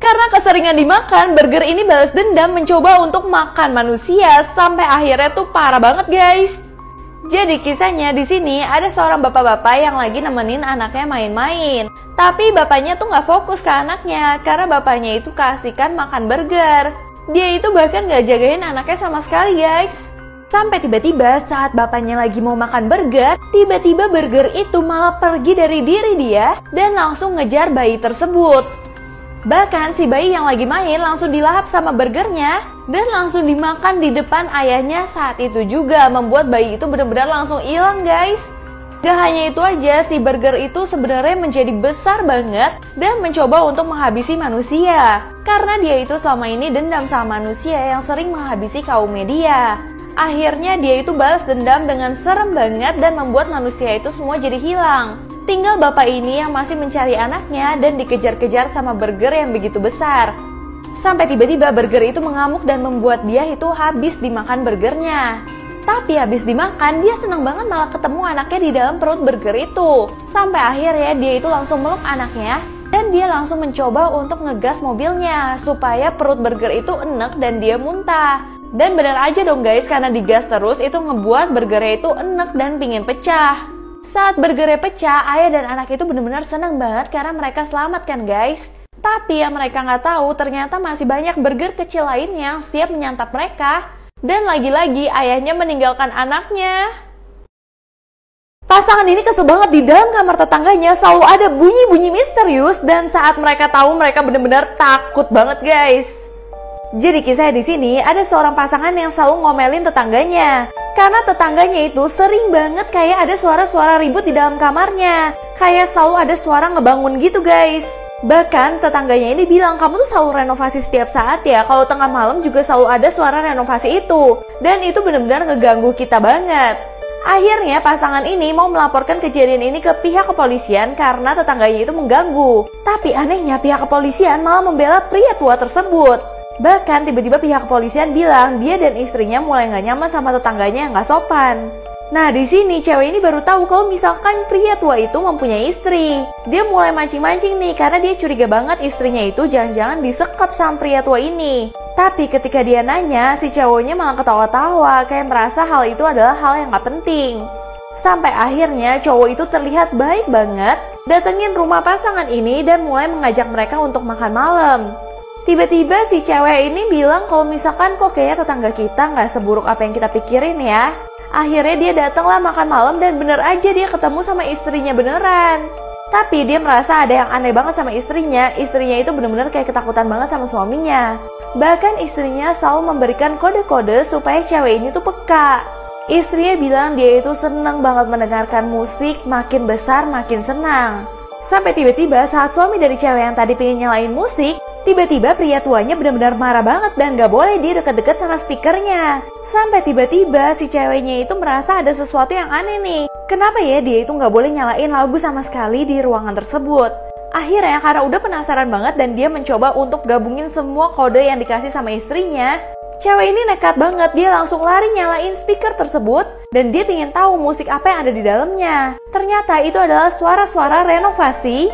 Karena keseringan dimakan, burger ini balas dendam mencoba untuk makan manusia sampai akhirnya tuh parah banget guys. Jadi kisahnya di sini ada seorang bapak-bapak yang lagi nemenin anaknya main-main. Tapi bapaknya tuh nggak fokus ke anaknya karena bapaknya itu keasikan makan burger. Dia itu bahkan nggak jagain anaknya sama sekali guys. Sampai tiba-tiba saat bapaknya lagi mau makan burger, tiba-tiba burger itu malah pergi dari diri dia dan langsung ngejar bayi tersebut. Bahkan si bayi yang lagi main langsung dilahap sama burgernya dan langsung dimakan di depan ayahnya saat itu juga, membuat bayi itu benar-benar langsung hilang guys. Gak hanya itu aja, si burger itu sebenarnya menjadi besar banget dan mencoba untuk menghabisi manusia. Karena dia itu selama ini dendam sama manusia yang sering menghabisi kaum media. Akhirnya dia itu balas dendam dengan serem banget dan membuat manusia itu semua jadi hilang. Tinggal bapak ini yang masih mencari anaknya dan dikejar-kejar sama burger yang begitu besar. Sampai tiba-tiba burger itu mengamuk dan membuat dia itu habis dimakan burgernya. Tapi habis dimakan, dia senang banget malah ketemu anaknya di dalam perut burger itu. Sampai akhirnya dia itu langsung meluk anaknya dan dia langsung mencoba untuk ngegas mobilnya supaya perut burger itu enek dan dia muntah. Dan benar aja dong guys, karena digas terus itu ngebuat burgernya itu enek dan pingin pecah. Saat burgernya pecah, ayah dan anak itu benar-benar senang banget karena mereka selamat kan guys. Tapi yang mereka nggak tahu ternyata masih banyak burger kecil lain yang siap menyantap mereka. Dan lagi-lagi ayahnya meninggalkan anaknya. Pasangan ini kesel banget, di dalam kamar tetangganya selalu ada bunyi-bunyi misterius dan saat mereka tahu mereka benar-benar takut banget guys. Jadi kisahnya di sini ada seorang pasangan yang selalu ngomelin tetangganya. Karena tetangganya itu sering banget kayak ada suara-suara ribut di dalam kamarnya. Kayak selalu ada suara ngebangun gitu guys. Bahkan tetangganya ini bilang, kamu tuh selalu renovasi setiap saat ya. Kalau tengah malam juga selalu ada suara renovasi itu. Dan itu benar-benar ngeganggu kita banget. Akhirnya pasangan ini mau melaporkan kejadian ini ke pihak kepolisian karena tetangganya itu mengganggu. Tapi anehnya pihak kepolisian malah membela pria tua tersebut. Bahkan tiba-tiba pihak kepolisian bilang dia dan istrinya mulai nggak nyaman sama tetangganya yang nggak sopan. Nah di sini cewek ini baru tahu kalau misalkan pria tua itu mempunyai istri. Dia mulai mancing-mancing nih karena dia curiga banget istrinya itu jangan-jangan disekap sama pria tua ini. Tapi ketika dia nanya, si cowoknya malah ketawa-tawa kayak merasa hal itu adalah hal yang nggak penting. Sampai akhirnya cowok itu terlihat baik banget datengin rumah pasangan ini dan mulai mengajak mereka untuk makan malam. Tiba-tiba si cewek ini bilang kalau misalkan kok kayaknya tetangga kita nggak seburuk apa yang kita pikirin ya. Akhirnya dia datanglah makan malam dan bener aja dia ketemu sama istrinya beneran. Tapi dia merasa ada yang aneh banget sama istrinya. Istrinya itu bener-bener kayak ketakutan banget sama suaminya. Bahkan istrinya selalu memberikan kode-kode supaya cewek ini tuh peka. Istrinya bilang dia itu seneng banget mendengarkan musik, makin besar makin senang. Sampai tiba-tiba saat suami dari cewek yang tadi pengen nyalain musik, tiba-tiba pria tuanya benar-benar marah banget dan gak boleh dia deket-deket sama speakernya. Sampai tiba-tiba si ceweknya itu merasa ada sesuatu yang aneh nih. Kenapa ya dia itu gak boleh nyalain lagu sama sekali di ruangan tersebut? Akhirnya karena udah penasaran banget dan dia mencoba untuk gabungin semua kode yang dikasih sama istrinya, cewek ini nekat banget, dia langsung lari nyalain speaker tersebut dan dia ingin tahu musik apa yang ada di dalamnya. Ternyata itu adalah suara-suara renovasi.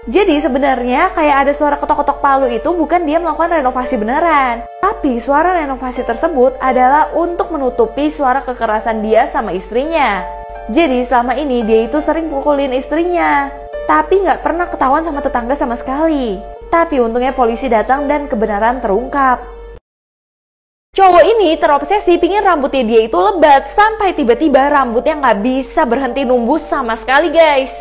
Jadi sebenarnya kayak ada suara ketok-ketok palu itu bukan dia melakukan renovasi beneran. Tapi suara renovasi tersebut adalah untuk menutupi suara kekerasan dia sama istrinya. Jadi selama ini dia itu sering pukulin istrinya. Tapi nggak pernah ketahuan sama tetangga sama sekali. Tapi untungnya polisi datang dan kebenaran terungkap. Cowok ini terobsesi pingin rambutnya dia itu lebat sampai tiba-tiba rambutnya nggak bisa berhenti numbuh sama sekali guys.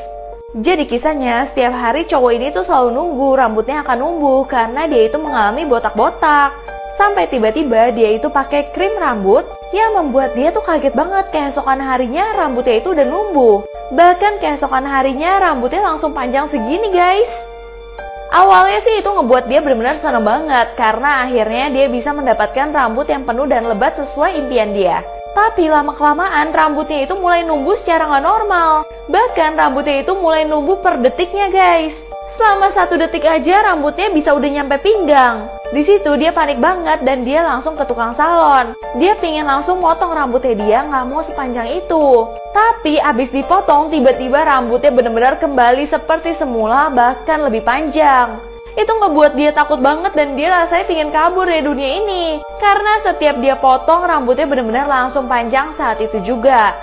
Jadi kisahnya setiap hari cowok ini tuh selalu nunggu rambutnya akan numbuh karena dia itu mengalami botak-botak. Sampai tiba-tiba dia itu pakai krim rambut yang membuat dia tuh kaget banget keesokan harinya rambutnya itu udah numbuh. Bahkan keesokan harinya rambutnya langsung panjang segini guys. Awalnya sih itu ngebuat dia benar-benar seneng banget karena akhirnya dia bisa mendapatkan rambut yang penuh dan lebat sesuai impian dia. Tapi lama-kelamaan rambutnya itu mulai numbuh secara nggak normal. Bahkan rambutnya itu mulai numbuh per detiknya guys. Selama 1 detik aja rambutnya bisa udah nyampe pinggang. Di situ dia panik banget dan dia langsung ke tukang salon. Dia pingin langsung motong rambutnya dia, nggak mau sepanjang itu. Tapi abis dipotong tiba-tiba rambutnya benar-benar kembali seperti semula bahkan lebih panjang. Itu ngebuat dia takut banget dan dia rasanya pingin kabur dari dunia ini. Karena setiap dia potong, rambutnya benar-benar langsung panjang saat itu juga.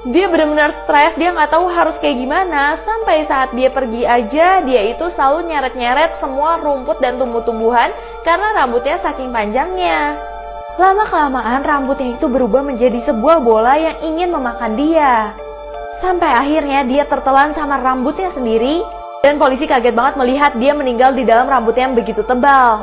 Dia benar-benar stres, dia nggak tahu harus kayak gimana. Sampai saat dia pergi aja, dia itu selalu nyeret-nyeret semua rumput dan tumbuh-tumbuhan karena rambutnya saking panjangnya. Lama-kelamaan rambutnya itu berubah menjadi sebuah bola yang ingin memakan dia. Sampai akhirnya dia tertelan sama rambutnya sendiri dan polisi kaget banget melihat dia meninggal di dalam rambutnya yang begitu tebal.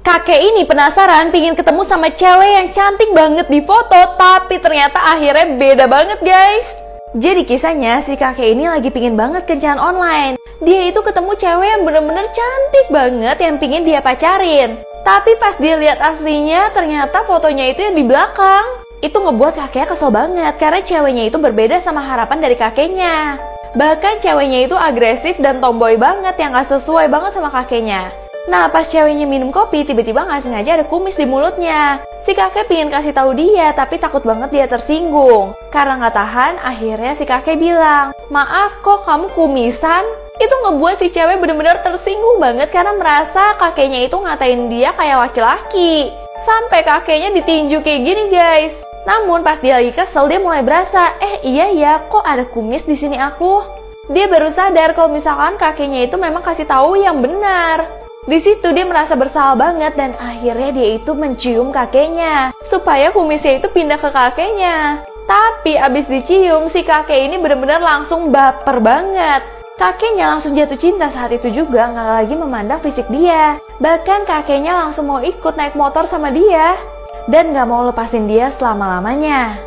Kakek ini penasaran pingin ketemu sama cewek yang cantik banget di foto, tapi ternyata akhirnya beda banget guys. Jadi kisahnya si kakek ini lagi pingin banget kencan online. Dia itu ketemu cewek yang bener-bener cantik banget yang pingin dia pacarin. Tapi pas dia lihat aslinya ternyata fotonya itu yang di belakang. Itu ngebuat kakeknya kesel banget karena ceweknya itu berbeda sama harapan dari kakeknya. Bahkan ceweknya itu agresif dan tomboy banget yang gak sesuai banget sama kakeknya. Nah pas ceweknya minum kopi tiba-tiba gak sengaja ada kumis di mulutnya. Si kakek pingin kasih tahu dia tapi takut banget dia tersinggung. Karena gak tahan akhirnya si kakek bilang, "Maaf kok kamu kumisan?" Itu ngebuat si cewek bener-bener tersinggung banget karena merasa kakeknya itu ngatain dia kayak laki-laki. Sampai kakeknya ditinju kayak gini guys. Namun pas dia lagi kesel dia mulai berasa, iya ya kok ada kumis di sini aku. Dia baru sadar kalau misalkan kakeknya itu memang kasih tahu yang benar. Di situ dia merasa bersalah banget dan akhirnya dia itu mencium kakeknya supaya kumisnya itu pindah ke kakeknya. Tapi abis dicium si kakek ini benar-benar langsung baper banget. Kakeknya langsung jatuh cinta saat itu juga, nggak lagi memandang fisik dia. Bahkan kakeknya langsung mau ikut naik motor sama dia dan nggak mau lepasin dia selama-lamanya.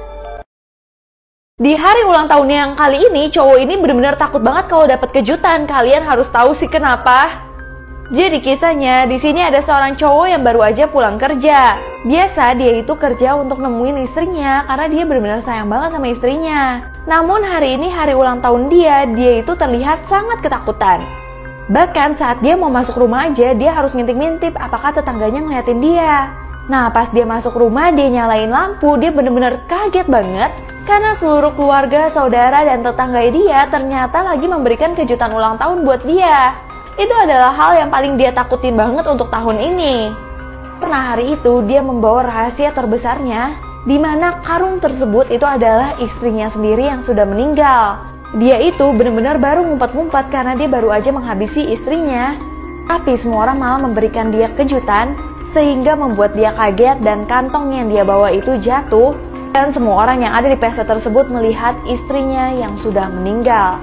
Di hari ulang tahun yang kali ini, cowok ini benar-benar takut banget kalau dapat kejutan. Kalian harus tahu sih kenapa. Jadi kisahnya, di sini ada seorang cowok yang baru aja pulang kerja. Biasa dia itu kerja untuk nemuin istrinya karena dia benar-benar sayang banget sama istrinya. Namun hari ini hari ulang tahun dia itu terlihat sangat ketakutan. Bahkan saat dia mau masuk rumah aja, dia harus ngintip-ngintip apakah tetangganya ngeliatin dia. Nah pas dia masuk rumah, dia nyalain lampu, dia benar-benar kaget banget. Karena seluruh keluarga, saudara, dan tetangga dia ternyata lagi memberikan kejutan ulang tahun buat dia. Itu adalah hal yang paling dia takutin banget untuk tahun ini. Karena hari itu dia membawa rahasia terbesarnya, di mana karung tersebut itu adalah istrinya sendiri yang sudah meninggal. Dia itu benar-benar baru ngumpet-ngumpet karena dia baru aja menghabisi istrinya. Tapi semua orang malah memberikan dia kejutan, sehingga membuat dia kaget dan kantong yang dia bawa itu jatuh. Dan semua orang yang ada di pesta tersebut melihat istrinya yang sudah meninggal.